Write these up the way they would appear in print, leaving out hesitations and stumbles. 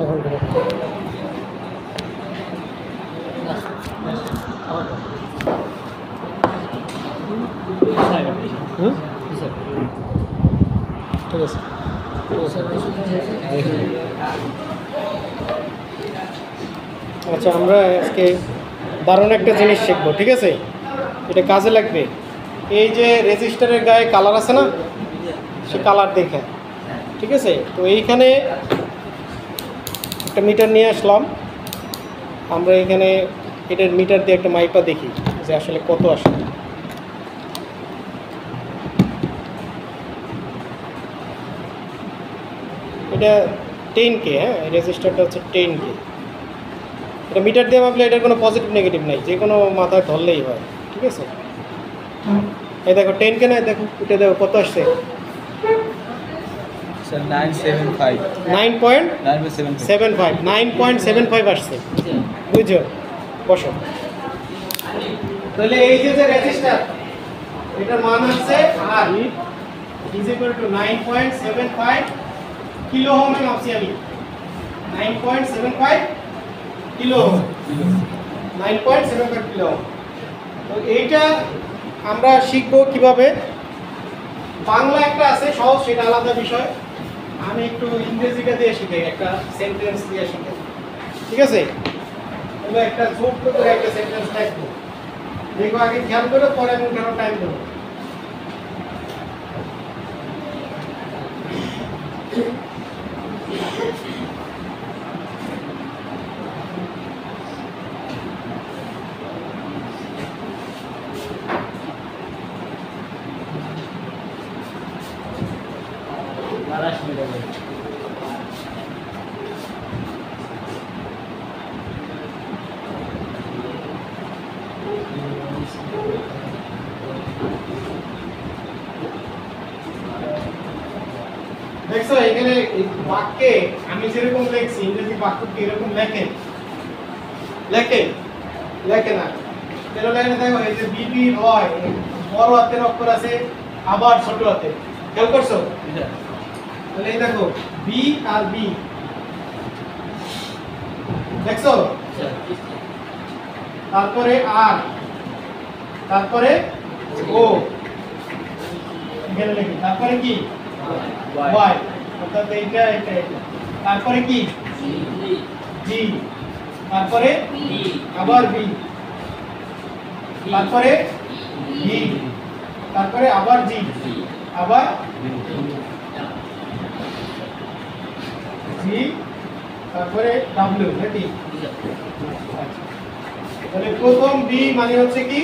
ঠিক আছে। আচ্ছা, আমরা আজকে দারুণ একটা জিনিস শিখবো, ঠিক আছে? এটা কাজে লাগবে। এই যে রেজিস্টারের গায়ে কালার আছে না, সে কালার দেখে, ঠিক আছে? তো এইখানে একটা মিটার নিয়ে আসলাম আমরা। এখানে এটার মিটার দিয়ে একটা মাইপা দেখি যে আসলে কত আসে। এটা 10K, হ্যাঁ, এই রেজিস্টারটা হচ্ছে 10K। এটা মিটার দিয়ে মাপলে এটার কোনো পজিটিভ নেগেটিভ নাই, যে কোনো মাথায় ধরলেই হয়, ঠিক আছে? এই দেখো 10K না, দেখো এটা দেখো কত আসছে। 9.75 আসছে, বুঝছো? বসো। তাহলে এই যে রেজিস্টার, এটার মান হচ্ছে R is equal to 9.75 kilo ohm এ মাপছি আমি। 9.75 কিলো ওহম, 9.75 কিলো ওহম। তো এইটা আমরা শিখবো কিভাবে। বাংলা একটা আছে সহজ, সেটা আলাদা বিষয়। আমি একটু ইংরেজিটা দিয়ে শিখাই, একটা সেন্টেন্স দিয়ে শিখাই, ঠিক আছে? তাহলে একটা ছোট্ট করে একটা সেন্টেন্স লিখবো, দেখো আগে খেয়াল করো, পরে আমি কেন টাইম দেবো। দেখছো এখানে বাক্যে আমি যেরকম লিখছি, ইংরেজি বাক্যকে এরকম লেখেন, লেখেন লেখে না কেন লেখেন? দেখো এই যে বিবি হয়, বড় হাতের অক্ষর আছে, আবার ছোট হাতে, খেয়াল করছো? তাহলে এই দেখো বি আর বি, দেখছো? তারপরে আর, তারপরে ও, এখানে লিখি, তারপরে কি ওয়াই, অর্থাৎ এইটা এটা এটা, তারপরে কি জি, তারপরে আবার বি, তারপরে বি, তারপরে আবার জি, আবার জি, তারপরে ডাব্লিউ, নাকি? তাহলে প্রথম বি মানে হচ্ছে কি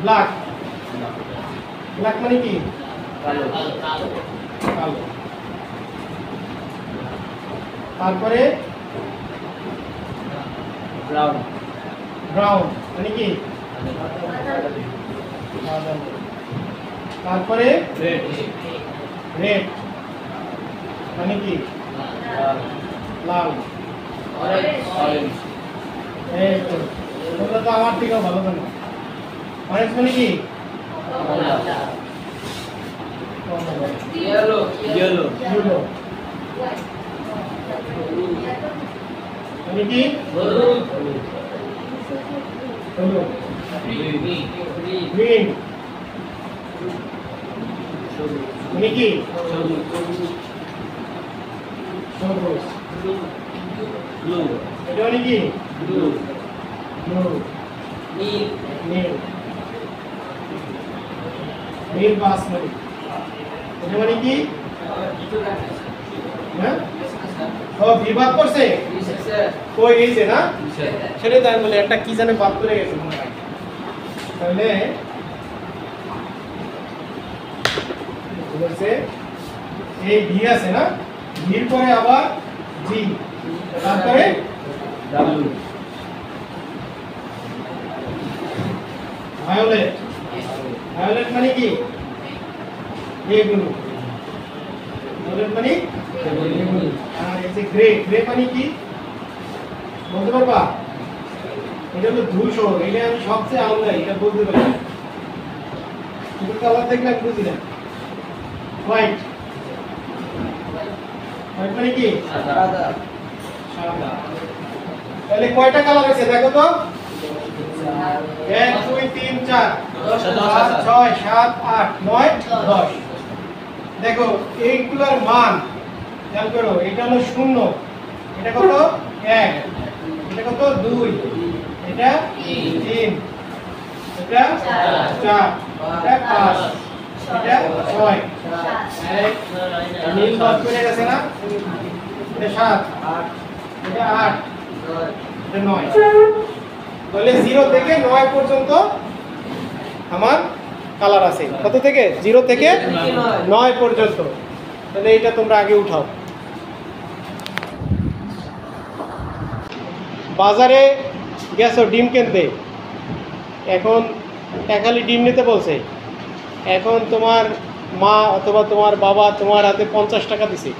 ব্ল্যাক, ব্ল্যাক মানে কি কালো, কালো। তারপরে ব্রাউন, ব্রাউন মানে কি তারপরে রেড, রেড মানে কি লাল, অরেঞ্জ। এই তো তোমরা তো আমার থেকেও ভালো জানো। অরেঞ্জ মানে কি ইয়েলো, ইয়েলো, ইয়েলো মানে কি হলুদ, হলুদ, গ্রিন মানে কি সবুজ, সবুজ, ব্লু এটা মানে কি ব্লু, ব্লু, নীল, নীল, নীল বাসমতি এটা মানে কি হ্যাঁ? ও বিভাগ করছে কই গেছে না, সেটাই তাই বলে একটা কি জানে বাদ করে গেছে মনে হয়। তাহলে বলছে এই ভি আছে না, ভির পরে আবার জি, তারপরে ডাব্লিউ। ভায়োলেট, ভায়োলেট মানে কি বেগুনি, ভায়োলেট মানে বেগুনি। আর এই যে গ্রে, গ্রে মানে কি বলতে পারবা? এটা হলো ধূসর, এটা আমি সবচেয়ে আলাদা, এটা বলতে পারি। কিন্তু কালার দেখলে আমি বুঝি না। হোয়াইট, হোয়াইট মানে কি সাদা, সাদা। তাহলে কয়টা কালার আছে দেখো তো? 1 2 3 4 5 6 7 8 9 10। দেখো এইগুলোর মান খেয়াল করো, এটা হলো 0, এটা কত 1, এটা কত 2, এটা 3, এটা 4, এটা 5, এটা 6, নীল বাদ করে গেছে না, এটা 7, এটা 8, এটা 9। তাহলে 0 থেকে 9 পর্যন্ত আমার কালার আছে। কত থেকে? 0 থেকে 9 পর্যন্ত। তাহলে এটা তোমরা আগে উঠাও। বাজারে গেছো ডিম কিনতে, এখন একালি ডিম নিতে বলছে, এখন তোমার মা অথবা তোমার বাবা তোমার হাতে 50 টাকা দিছে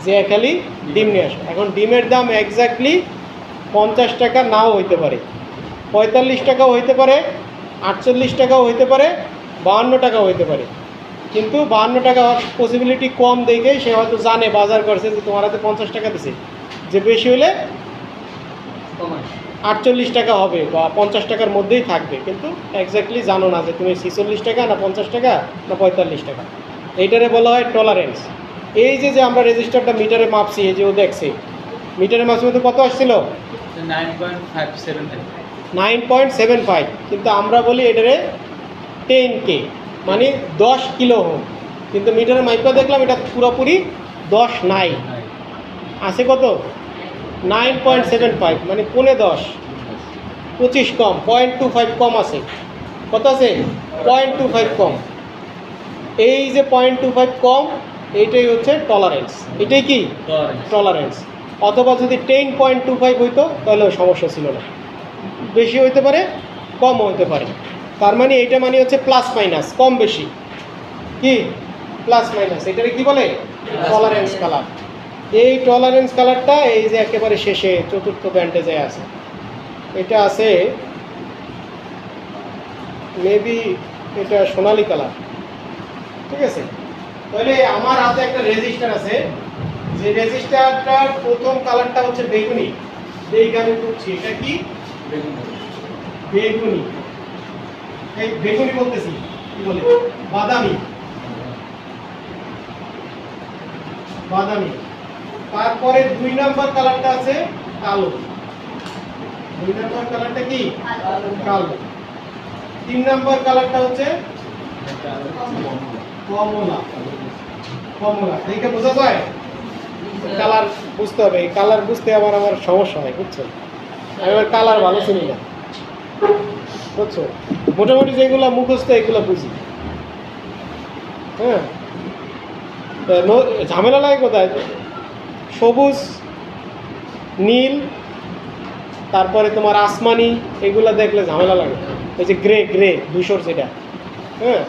যে একালি ডিম নিয়ে আসো। এখন ডিমের দাম এক্স্যাক্টলি 50 টাকা নাও হইতে পারে, 45 টাকাও হইতে পারে, 48 টাকাও হইতে পারে, 52 টাকাও হইতে পারে। কিন্তু 52 টাকা হওয়ার পসিবিলিটি কম দেখেই সে হয়তো জানে, বাজার করছে যে তোমার হাতে 50 টাকা দিছে, যে বেশি হলে 48 টাকা হবে বা 50 টাকার মধ্যেই থাকবে, কিন্তু এক্স্যাক্টলি জানো না যে তুমি 46 টাকা না 50 টাকা না 45 টাকা। এইটারে বলা হয় টলারেন্স। এই যে যে আমরা রেজিস্টারটা মিটারে মাপছি, এই যে ও দেখছে মিটারে মাপছি মধ্যে কত আসছিল 9.75, কিন্তু আমরা বলি এটারে 10K মানে 10 কিলো হোম, কিন্তু মিটারে মাইপা দেখলাম এটা পুরোপুরি 10 নাই, আছে কত 9.75 মানে 10.5, 25 কম, 0.25 কম আছে। কত আছে? 0.25 কম। এই যে 0.25 কম, এইটাই হচ্ছে টলারেন্স। এটাই কি টলারেন্স। অথবা যদি 10.25 হইতো তাহলে সমস্যা ছিল না, বেশি হইতে পারে কম হইতে পারে। তার মানে এইটা মানে হচ্ছে প্লাস মাইনাস, কম বেশি, কি প্লাস মাইনাস, এটারে কি বলে টলারেন্স কালার। এই টলারেন্স কালারটা এই যে একেবারে শেষে চতুর্থ ব্যান্ডেজে আছে, এটা আছে মেবি এটা সোনালী কালার, ঠিক আছে। তাহলে আমার হাতে একটা রেজিস্টার আছে, যে রেজিস্টারটার প্রথম কালারটা হচ্ছে বেগুনি, এইখানে করছি এটা কি বেগুনি, এই বেগুনি বলতেছি কি বলে বাদামি, বাদামি। তারপরে 2 নম্বর কালারটা আছে কালো, 2 নম্বর কালারটা কি কালো। 3 নম্বর কালারটা হচ্ছে কমলা, কমলা। এইটা বোঝা যায়? কালার বুঝতে হবে, এই কালার বুঝতে আমার সমস্যা হয়, বুঝছো? আমি আবার কালার ভালো চিনি না, বুঝছো? মোটামুটি যেগুলো মুখস্থ এগুলো বুঝি। হ্যাঁ, ঝামেলা লাগে কোথায়? সবুজ, নীল, তারপরে তোমার আসমানি, এগুলো দেখলে ঝামেলা লাগে। এই যে গ্রে, গ্রে ধূসর যেটা, হ্যাঁ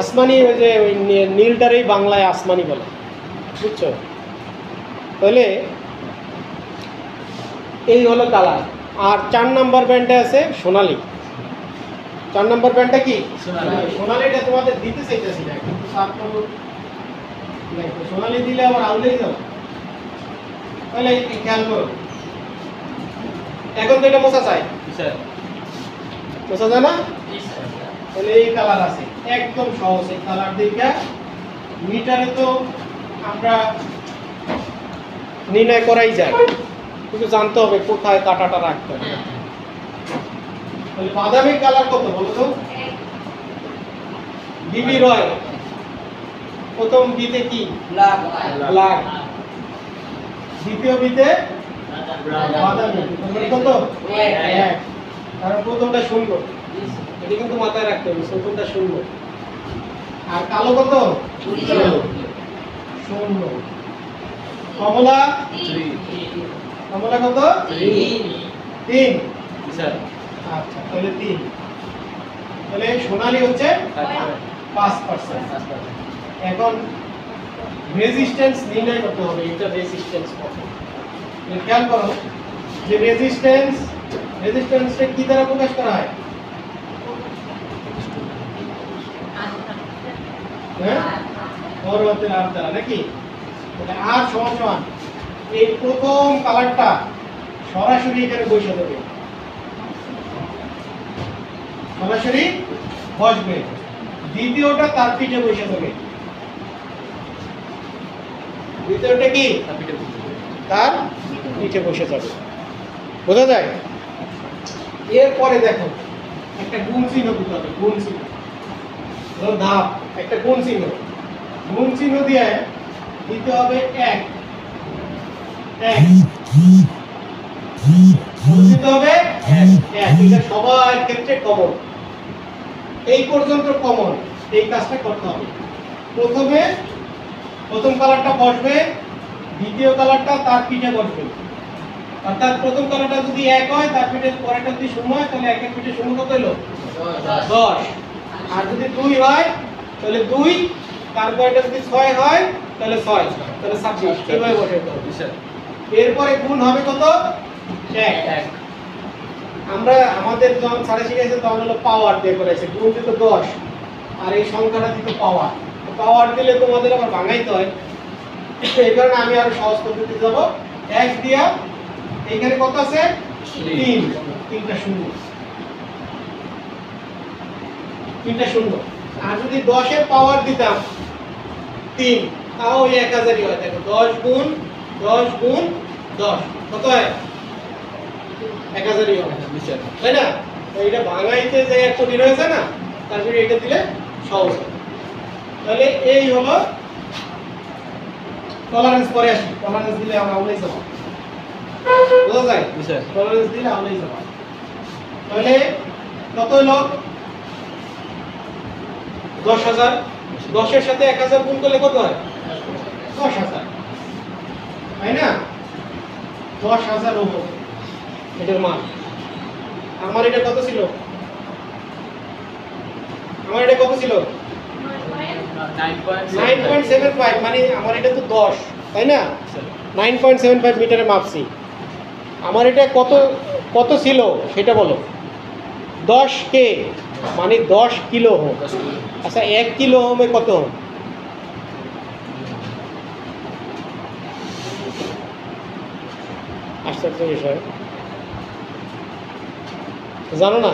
আসমানি, ওই যে ওই নীলটারেই বাংলায় আসমানি বলে, বুঝছো? তাহলে এই হলো কালার। আর 4 নম্বর ব্যান্ডে আছে সোনালি। 4 নম্বর ব্যান্ডটা কি সোনালিটা তোমাদের দিতে চাইতেছি না, কিন্তু সোনালি দিলে আবার আউলেই যাও। তাহলে খেয়াল করো, এখন তো এটা মোছা চাই, মোছা যায় না? তাহলে এই কালার আছে, একদম সহজ। এই কালার দেখা মিটারে তো আমরা নির্ণয় করাই যায়, কিন্তু জানতে হবে কোথায় কাটাটা রাখতে হবে। তাহলে বাদামি কালার কত বলো তো? বিবি রয়, প্রথম বিতে কি ব্ল্যাক, দ্বিতীয় বিতে বাদামি, কত 1, কারণ প্রথমটা শূন্য, এটা কিন্তু মাথায় রাখতে হবে, প্রথমটা শূন্য। আর কালো কত 0। কমলা, কমলা কত 3। আচ্ছা, তাহলে 3। তাহলে সোনালী হচ্ছে 5%। এখন রেজিস্ট্যান্স নির্ণয় করতে হবে, এটা রেজিস্ট্যান্স কত। খেয়াল করো যে রেজিস্ট্যান্সটা কি দ্বারা প্রকাশ করা হয়? হ্যাঁ, বড় হাতের আর দ্বারা নাকি? তাহলে আর সমান সমান এই প্রথম কালারটা সরাসরি এখানে বসে দেবে, সরাসরি বসবে। দ্বিতীয়টা তার পিঠে বসে দেবে। দ্বিতীয়টা কি তার পিঠে বসে যাবে, বোঝা যায়? এরপরে দেখো একটা গুণ চিহ্ন দিতে হবে, গুণ চিহ্ন, ধাপ, একটা গুণ চিহ্ন, গুণ চিহ্ন দিয়ে দিতে হবে এক, এক দিতে হবে এক, এটা সবার ক্ষেত্রে কমন, এই পর্যন্ত কমন। এই কাজটা করতে হবে। প্রথমে প্রথম কালারটা বসবে, দ্বিতীয় কালারটা তার পিঠে বসবে। অর্থাৎ প্রথম কালারটা যদি এক হয়, তার পিঠে পরেরটা যদি শূন্য হয়, তাহলে একের পিঠে শূন্য কত হলো? 10। আর যদি 2 হয় তাহলে 2, তারপরটা যদি 6 হয় তাহলে 6, তাহলে 26। এইভাবে বসে দাও। এরপরে গুণ হবে কত? 1। আমরা আমাদের যখন সাড়ে শিখেছে তখন হলো পাওয়ার দিয়ে করেছে, গুণ দিত 10 আর এই সংখ্যাটা দিত পাওয়ার। পাওয়ার দিলে তোমাদের আবার ভাঙাইতে হয়, এই কারণে আমি আরো সহজ পদ্ধতি যাব। 1 দিয়া এইখানে কত আছে? 3, 3টা শূন্য, 3টা শূন্য। আর যদি 10 এর পাওয়ার দিতাম 3, তাও ওই 1000ই হয়। দেখো 10 গুণ 10 গুণ 10 কত হয়? 1000ই হয়, তাই না? তো এটা ভাঙাইতে যে এক কঠিন হয়েছে না, তারপরে এটা দিলে সহজ হয়। তাহলে এই হলো টলারেন্স। পরে আসি, টলারেন্স দিলে আমরা আউলাই যাব, বোঝা যায়? টলারেন্স দিলে আউলাই যাব। তাহলে কত হলো? 10,000। 10 এর সাথে 1000 গুণ করলে কত হয়? 10,000, তাই না? 10,000 ওহম এটার মান। আমার এটা কত ছিল? আমার এটা কত ছিল? 9.75। মানে আমার এটা তো 10, তাই না? 9.75 মিটারে মাপছি। আমার এটা কত কত ছিল সেটা বলো। 10 কে মানে 10 কিলো ওহম। আচ্ছা 1 কিলো ওহমে কত ওহম? আশ্চর্য বিষয়, জানো না?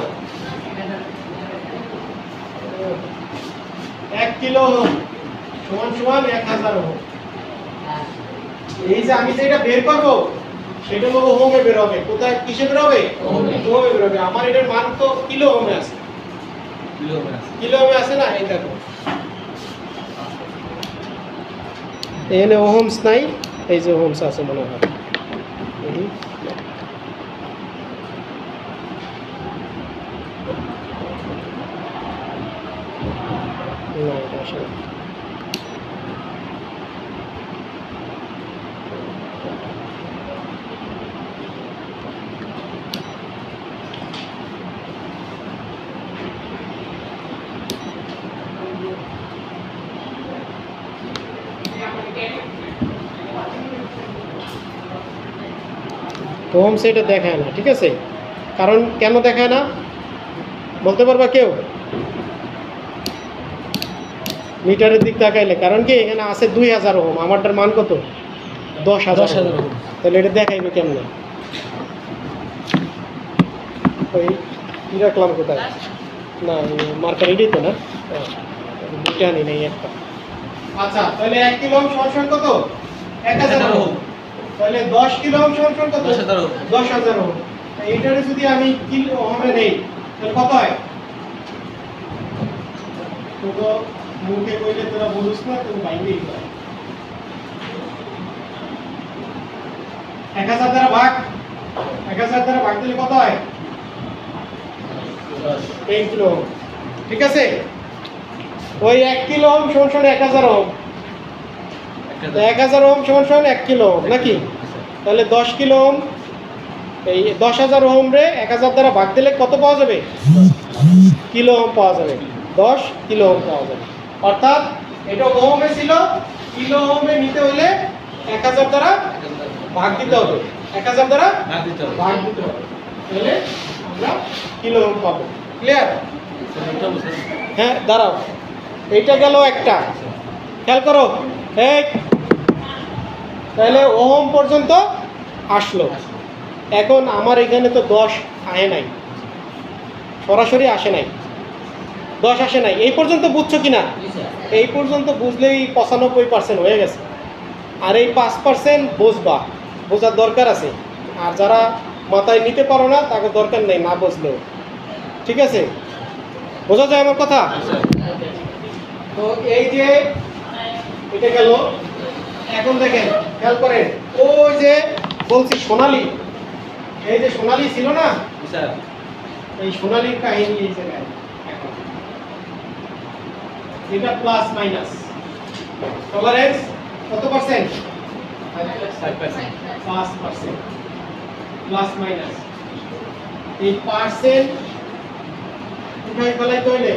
1 কিলো ওহম সমান সমান 1000 ওহম। এই যে আমি যেটা বের করব সেটা হলো ওহমে বের হবে। কোথায় কিসে বের হবে? ওহমে বের হবে। আমার এটার মান তো কিলো ওহমে আছে, কিলো ওহমে আছে না? এই দেখো এখানে ওহমস নাই, এই যে ওহমস আছে মনে হয়। না এটা আসলে ওহমস এটা দেখায় না, ঠিক আছে? কারণ কেন দেখায় না বলতে পারবা কেউ? মিটারের দিক তাকাইলে, কারণ কি এখানে আছে 2000 ওহম, আমারটার মান কত? 10,000 ওহম। তাহলে এটা দেখাইবে কেমনে? ওই কি রাখলাম কোথায়? না মার্কার এটাই তো না, দুইটা আনি নাই একটা। আচ্ছা তাহলে 1 কিলো ওহম সমান কত? 1000 ওহম। তাহলে 10 কিলো ওহম সমান কত? 10,000 ওহম। এইটারে যদি আমি কিলো ওহমে নেই তাহলে কত হয়? তো মুখে কইলে তোরা বলিস না, তুমি বাইরেই কর। 1000 দ্বারা ভাগ, 1000 দ্বারা ভাগ দিলে কত হয়? 10 কিলো ওহম, ঠিক আছে? ওই 1 কিলো ওহম সমান 1000 ওহম। 1000 ওহম সমান 1 কিলো ওহম নাকি? তাহলে 10 কিলো ওহম, এই 10,000 ওহম রে 1000 দ্বারা ভাগ দিলে কত পাওয়া যাবে? কিলো ওহম পাওয়া যাবে। 10 কিলো ওহম পাওয়া যাবে। অর্থাৎ এটা ওহমে ছিল, কিলো ওহমে নিতে হলে 1000 দ্বারা ভাগ দিতে হবে, 1000 দ্বারা ভাগ দিতে হবে, তাহলে আমরা কিলো ওহম পাবো। ক্লিয়ার? হ্যাঁ দাঁড়াও, এইটা গেল একটা। খেয়াল করো, এই তাহলে ওহম পর্যন্ত আসলো। এখন আমার এখানে তো 10 আয় নাই, সরাসরি আসে নাই, 10 আসে নাই। এই পর্যন্ত বুঝছো কি না? এই পর্যন্ত বুঝলেই 95% হয়ে গেছে। আর এই 5% বুঝবা, বোঝার দরকার আছে। আর যারা মাথায় নিতে পারো না তাকে দরকার নেই না বুঝলেও, ঠিক আছে? বোঝা যায় আমার কথা? তো এই যে এটা গেল। এখন দেখেন, খেয়াল করেন, ওই যে বলছি সোনালী, এই যে সোনালী ছিল না, এই সোনালীর কাহিনী এই জায়গায়। এখন এটা প্লাস মাইনাস টলারেন্স কত পার্সেন্ট? 5%। প্লাস মাইনাস এই পার্সেন্ট উঠাই ফেলাই তৈলে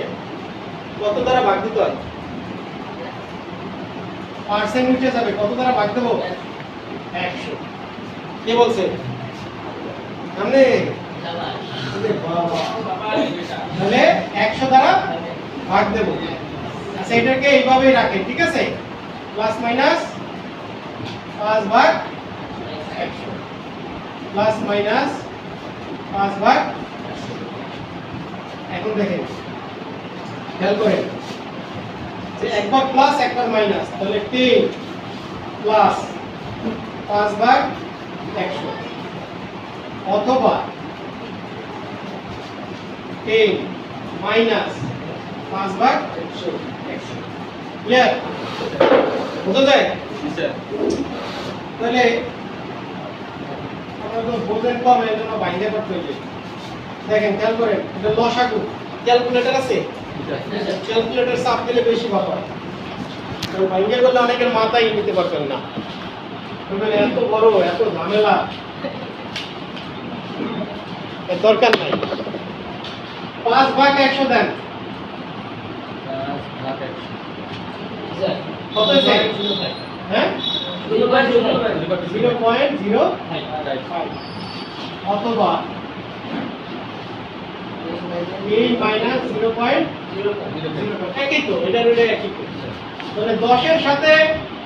কত দ্বারা ভাগ দিতে হয়? পার্সেন্ট উঠে যাবে, কত দ্বারা ভাগ দেবো? 100। কে বলছে? সামনে তাহলে 100 দ্বারা ভাগ দেবো। আচ্ছা, এটাকে এইভাবেই রাখেন, ঠিক আছে? প্লাস মাইনাস 5 ভাগ 100, প্লাস মাইনাস 5 ভাগ। এখন দেখেন, খেয়াল করেন যে একবার প্লাস একবার মাইনাস, তাহলে 10 প্লাস 5 ভাগ 100 অথবা 10 মাইনাস 5 ভাগ 100। ক্লিয়ার? বোঝা যায়? তাহলে আমরা তো বোঝেন কম, এর জন্য বাইরে করতে হবে। দেখেন, খেয়াল করেন, এটা লসাগু। ক্যালকুলেটর আছে? ক্যালকুলেটর চাপ দিলে বেশি ভালো হয়। তো বাইরে করলে অনেকের মাথায় নিতে পারবেন না, এত বড়, এত ঝামেলা, এর দরকার নাই। 5 ভাগ 100 দেন, কত হয়েছে? হ্যাঁ, 0.05 অথবা 8 মাইনাস 0.05, একই তো, এটার একই তো। তাহলে 10 এর সাথে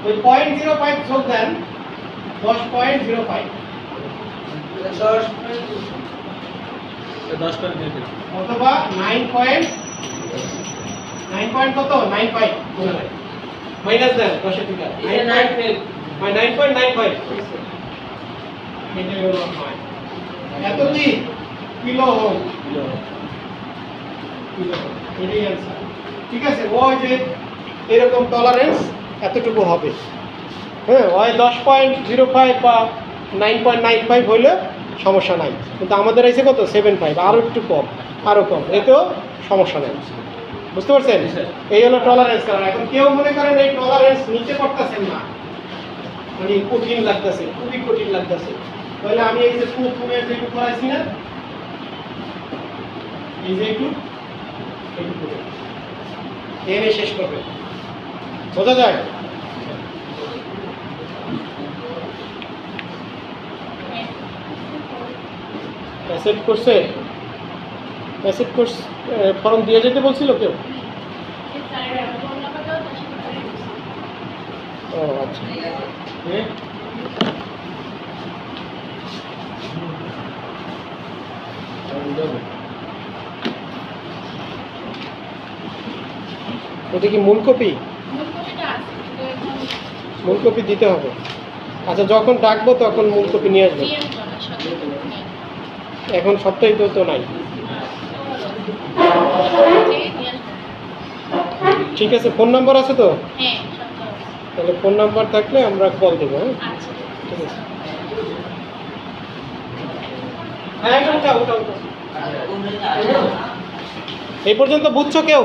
ওই 0.05 যোগ দেন, 10.05 অথবা 9 পয়েন্ট কত? 95 মাইনাস দেন 10 এর থেকে 9.95। এটা হলো হয় এত কি কিলো ওহম, এটাই आंसर, ঠিক আছে? ওই যে এরকম টলারেন্স এতটুকু হবে। হ্যাঁ, ওই 10.05 বা 9.95 হইলে সমস্যা নাই, কিন্তু আমাদের আছে কত? 75, আরও একটু কম, আরও কম, এতেও সমস্যা নেই। বুঝতে পারছেন? এই হলো টলারেন্স কারণ। এখন কেউ মনে করেন এই টলারেন্স নিতে পারতেছেন না, মানে কঠিন লাগতেছে, খুবই কঠিন লাগতেছে, তাহলে আমি এই যে প্রথমে যেটুকু করাইছি না, এই যে একটু এনে শেষ করবে। বোঝা যায়? অ্যাসেট করছে, অ্যাসেট কোর্স ফর্ম দিয়ে যেতে বলছিল কেউ? ও আচ্ছা, এটা কি মূল কপি? মূল কপি দিতে হবে। আচ্ছা, যখন ডাকবো তখন মূল কপি নিয়ে আসবো। এখন সপ্তাহে তো নাই। ঠিক আছে, ফোন নাম্বার আছে তো? তাহলে ফোন নাম্বার থাকলে আমরা কল দেবো। হ্যাঁ, ঠিক আছে। এই পর্যন্ত বুঝছো কেউ?